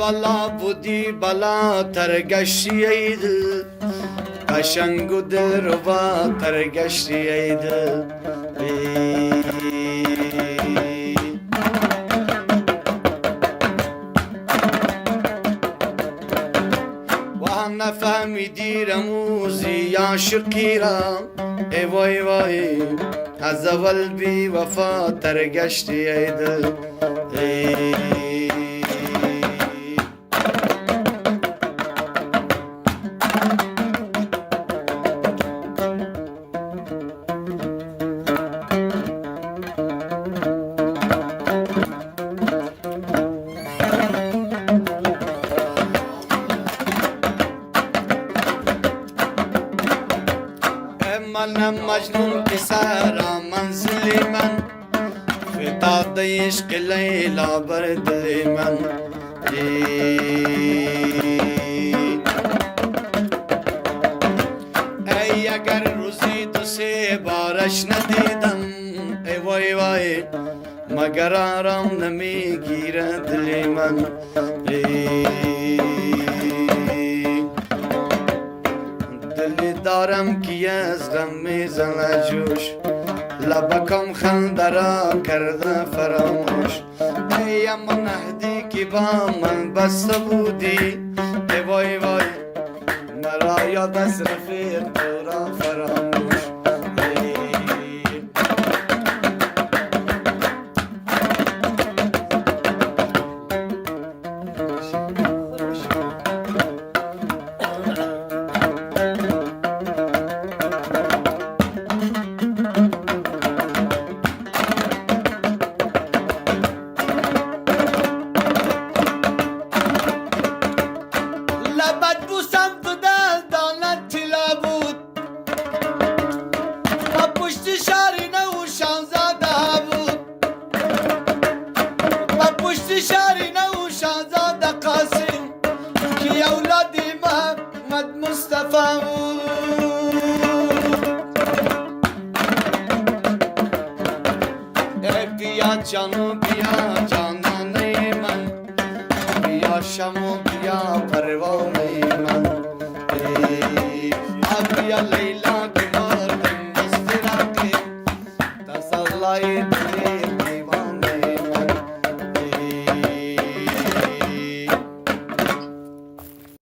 بلا بودی بلا ترگشتی ای دل قشنگ و دلربا ترگشتی ای دل و هم نفهمیدی رموزی عاشقی را ای وای وای از اول بی وفا ترگشتی ای دل منم مجنون پسرم منزلی من فتاد عشق لیلا بر دل من ای اگر روزی دو سه بارش ندیدم ای وای وای مگر آرام نمیگیره دل من دلی دارم که از غم میزنه جوش لبکم خنده را کرده فراموش ای اما نهدی که با من بسته بودی ای وای وای مرا یاد از رفیق تو را فراموش لبت بوسم تو دل دانت طلا بود و پشت شهری نو شانزاده بود و پشت شهری نو شانزاده قاسم که اولاد محمد مصطفی بود ای بیا جانو بیا جانانه من بیا شمو بیا پروانه من بیا لیلا